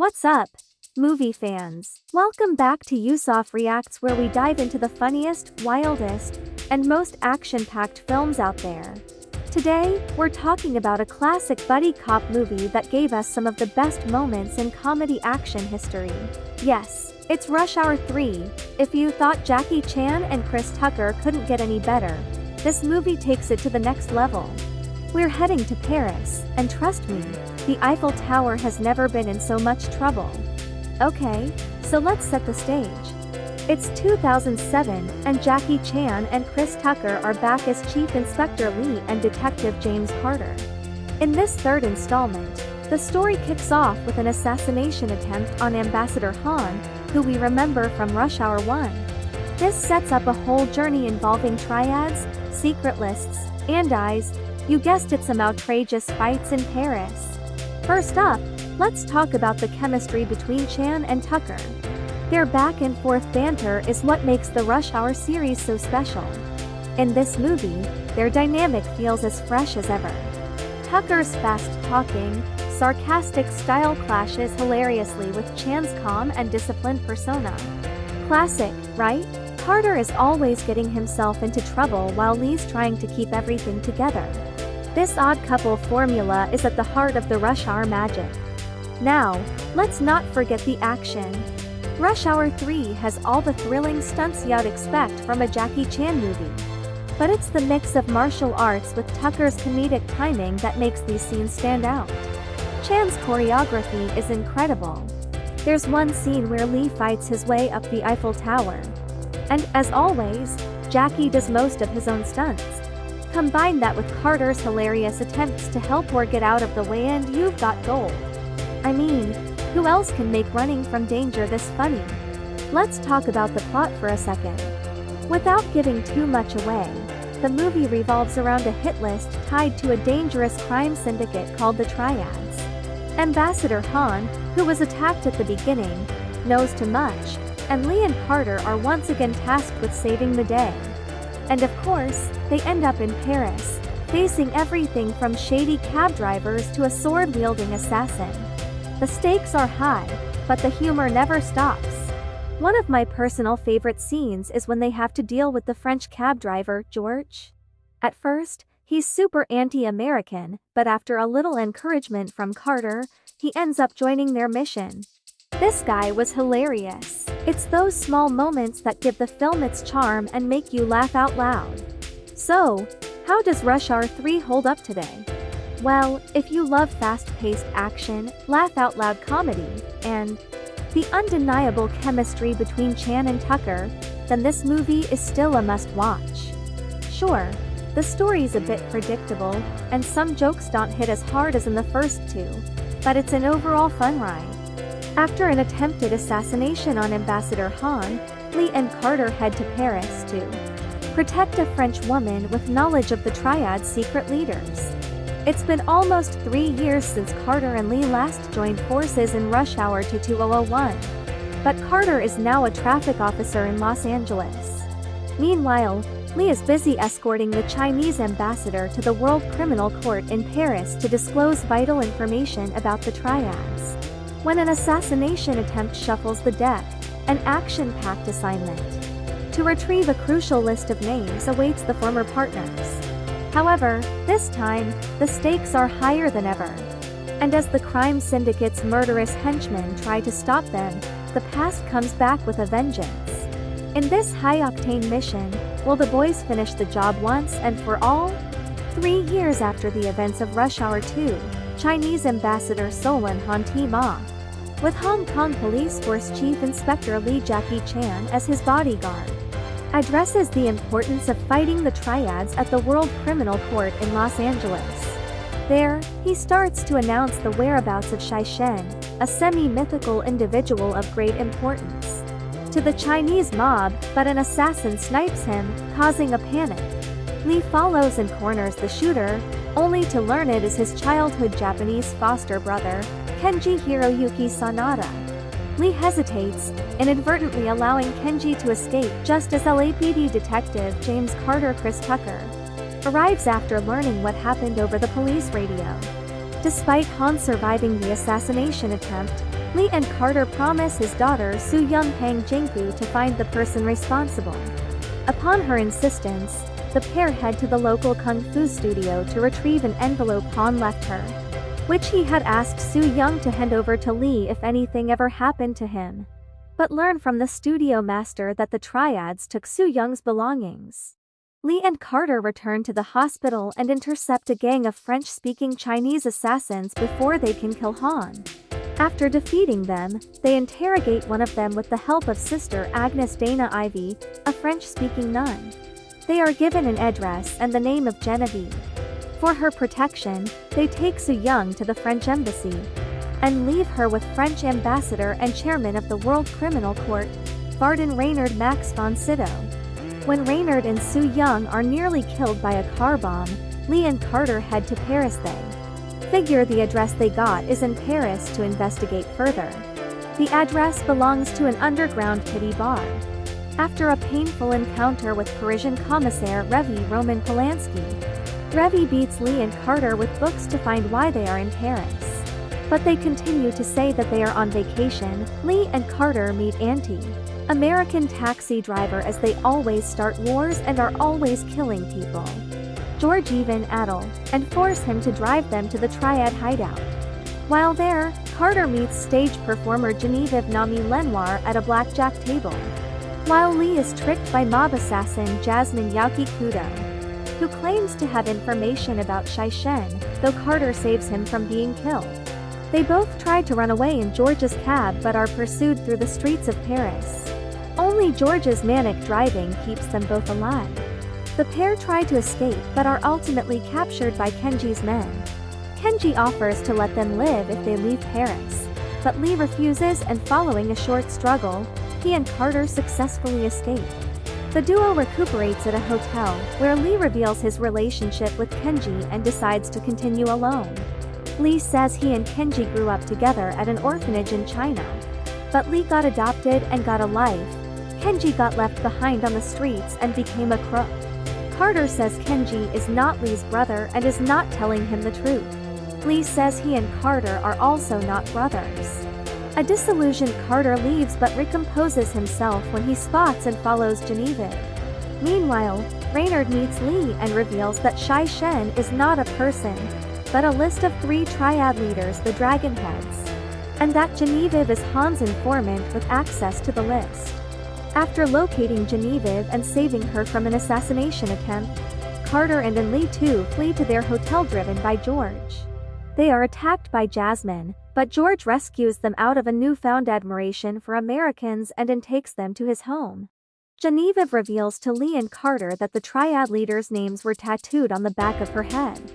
What's up, movie fans? Welcome back to Yusuf Reacts, where we dive into the funniest, wildest, and most action-packed films out there. Today, we're talking about a classic buddy cop movie that gave us some of the best moments in comedy action history. Yes, it's Rush Hour 3. If you thought Jackie Chan and Chris Tucker couldn't get any better, this movie takes it to the next level. We're heading to Paris, and trust me, the Eiffel Tower has never been in so much trouble. Okay, so let's set the stage. It's 2007, and Jackie Chan and Chris Tucker are back as Chief Inspector Lee and Detective James Carter. In this third installment, the story kicks off with an assassination attempt on Ambassador Han, who we remember from Rush Hour 1. This sets up a whole journey involving triads, secret lists, and you guessed it, some outrageous fights in Paris. First up, let's talk about the chemistry between Chan and Tucker. Their back-and-forth banter is what makes the Rush Hour series so special. In this movie, their dynamic feels as fresh as ever. Tucker's fast-talking, sarcastic style clashes hilariously with Chan's calm and disciplined persona. Classic, right? Carter is always getting himself into trouble while Lee's trying to keep everything together. This odd couple formula is at the heart of the Rush Hour magic. Now, let's not forget the action. Rush Hour 3 has all the thrilling stunts you'd expect from a Jackie Chan movie. But it's the mix of martial arts with Tucker's comedic timing that makes these scenes stand out. Chan's choreography is incredible. There's one scene where Lee fights his way up the Eiffel Tower. And, as always, Jackie does most of his own stunts. Combine that with Carter's hilarious attempts to help or get out of the way and you've got gold. I mean, who else can make running from danger this funny? Let's talk about the plot for a second. Without giving too much away, the movie revolves around a hit list tied to a dangerous crime syndicate called the Triads. Ambassador Han, who was attacked at the beginning, knows too much, and Lee and Carter are once again tasked with saving the day. And of course, they end up in Paris, facing everything from shady cab drivers to a sword-wielding assassin. The stakes are high, but the humor never stops. One of my personal favorite scenes is when they have to deal with the French cab driver, George. At first, he's super anti-American, but after a little encouragement from Carter, he ends up joining their mission. This guy was hilarious. It's those small moments that give the film its charm and make you laugh out loud. So, how does Rush Hour 3 hold up today? Well, if you love fast-paced action, laugh-out-loud comedy, and the undeniable chemistry between Chan and Tucker, then this movie is still a must-watch. Sure, the story's a bit predictable, and some jokes don't hit as hard as in the first two, but it's an overall fun ride. After an attempted assassination on Ambassador Han, Lee and Carter head to Paris to protect a French woman with knowledge of the Triad's secret leaders. It's been almost 3 years since Carter and Lee last joined forces in Rush Hour 2001. But Carter is now a traffic officer in Los Angeles. Meanwhile, Lee is busy escorting the Chinese ambassador to the World Criminal Court in Paris to disclose vital information about the Triads. When an assassination attempt shuffles the deck, an action-packed assignment to retrieve a crucial list of names awaits the former partners. However, this time, the stakes are higher than ever. And as the crime syndicate's murderous henchmen try to stop them, the past comes back with a vengeance. In this high-octane mission, will the boys finish the job once and for all? 3 years after the events of Rush Hour 2, Chinese Ambassador Solon Han team off with Hong Kong Police Force Chief Inspector Lee. Jackie Chan as his bodyguard addresses the importance of fighting the Triads at the World Criminal Court in Los Angeles. There, he starts to announce the whereabouts of Shai Shen, a semi-mythical individual of great importance to the Chinese mob, but an assassin snipes him, causing a panic. Lee follows and corners the shooter, only to learn it is his childhood Japanese foster brother, Kenji Hiroyuki Sanada. Lee hesitates, inadvertently allowing Kenji to escape just as LAPD detective James Carter Chris Tucker arrives after learning what happened over the police radio. Despite Han surviving the assassination attempt, Lee and Carter promise his daughter Soo Young Hang Jinggu to find the person responsible. Upon her insistence, the pair head to the local kung fu studio to retrieve an envelope Han left her, which he had asked Soo Young to hand over to Lee if anything ever happened to him, but learn from the studio master that the triads took Soo Young's belongings. Lee and Carter return to the hospital and intercept a gang of French-speaking Chinese assassins before they can kill Han. After defeating them, they interrogate one of them with the help of Sister Agnes Dana Ivy, a French-speaking nun. They are given an address and the name of Genevieve. For her protection, they take Soo Young to the French embassy and leave her with French ambassador and chairman of the World Criminal Court, Varden Reynard Max von Sydow. When Reynard and Soo Young are nearly killed by a car bomb, Lee and Carter head to Paris. They figure the address they got is in Paris to investigate further. The address belongs to an underground kiddie bar. After a painful encounter with Parisian commissaire Revy Roman Polanski, Revy beats Lee and Carter with books to find why they are in Paris. But they continue to say that they are on vacation. Lee and Carter meet anti-American taxi driver as they always start wars and are always killing people. George even addle and force him to drive them to the Triad hideout. While there, Carter meets stage performer Genevieve Nami Lenoir at a blackjack table, while Lee is tricked by mob assassin Jasmine Yaki Kudo, who claims to have information about Shai Shen, though Carter saves him from being killed. They both try to run away in George's cab but are pursued through the streets of Paris. Only George's manic driving keeps them both alive. The pair try to escape but are ultimately captured by Kenji's men. Kenji offers to let them live if they leave Paris, but Lee refuses, and following a short struggle, he and Carter successfully escape. The duo recuperates at a hotel, where Lee reveals his relationship with Kenji and decides to continue alone. Lee says he and Kenji grew up together at an orphanage in China, but Lee got adopted and got a life. Kenji got left behind on the streets and became a crook. Carter says Kenji is not Lee's brother and is not telling him the truth. Lee says he and Carter are also not brothers. A disillusioned Carter leaves but recomposes himself when he spots and follows Genevieve. Meanwhile, Reynard meets Lee and reveals that Shai Shen is not a person, but a list of 3 triad leaders, the Dragonheads, and that Genevieve is Han's informant with access to the list. After locating Genevieve and saving her from an assassination attempt, Carter and Lee too flee to their hotel driven by George. They are attacked by Jasmine, but George rescues them out of a newfound admiration for Americans and takes them to his home. Genevieve reveals to Lee and Carter that the triad leaders' names were tattooed on the back of her head,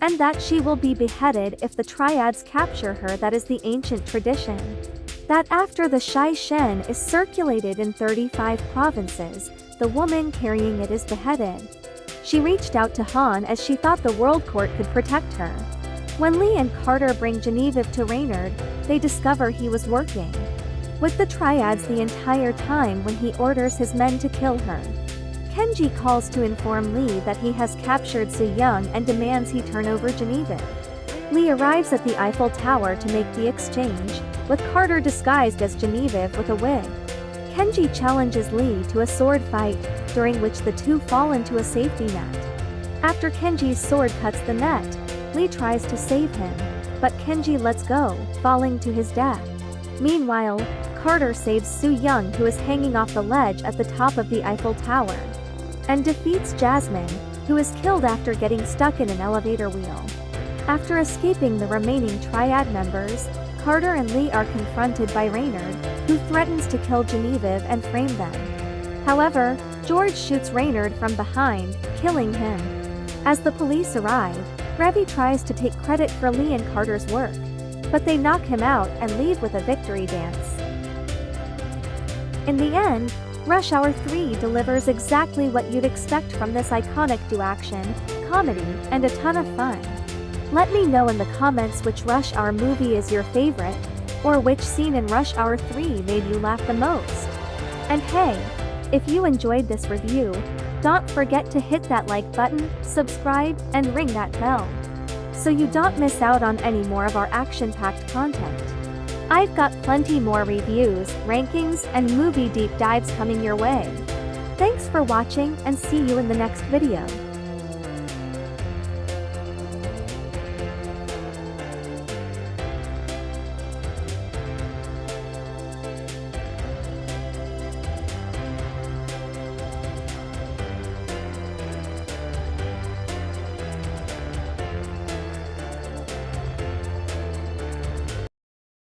and that she will be beheaded if the triads capture her. That is the ancient tradition. That after the Shai Shen is circulated in 35 provinces, the woman carrying it is beheaded. She reached out to Han as she thought the World Court could protect her. When Lee and Carter bring Genevieve to Reynard, they discover he was working with the triads the entire time when he orders his men to kill her. Kenji calls to inform Lee that he has captured Soo Young and demands he turn over Genevieve. Lee arrives at the Eiffel Tower to make the exchange, with Carter disguised as Genevieve with a wig. Kenji challenges Lee to a sword fight, during which the two fall into a safety net. After Kenji's sword cuts the net, Lee tries to save him, but Kenji lets go, falling to his death. Meanwhile, Carter saves Soo Young, who is hanging off the ledge at the top of the Eiffel Tower, and defeats Jasmine, who is killed after getting stuck in an elevator wheel. After escaping the remaining triad members, Carter and Lee are confronted by Reynard, who threatens to kill Genevieve and frame them. However, George shoots Reynard from behind, killing him. As the police arrive, Revy tries to take credit for Lee and Carter's work, but they knock him out and leave with a victory dance. In the end, Rush Hour 3 delivers exactly what you'd expect from this iconic action, comedy, and a ton of fun. Let me know in the comments which Rush Hour movie is your favorite, or which scene in Rush Hour 3 made you laugh the most. And hey, if you enjoyed this review, don't forget to hit that like button, subscribe, and ring that bell, so you don't miss out on any more of our action-packed content. I've got plenty more reviews, rankings, and movie deep dives coming your way. Thanks for watching and see you in the next video.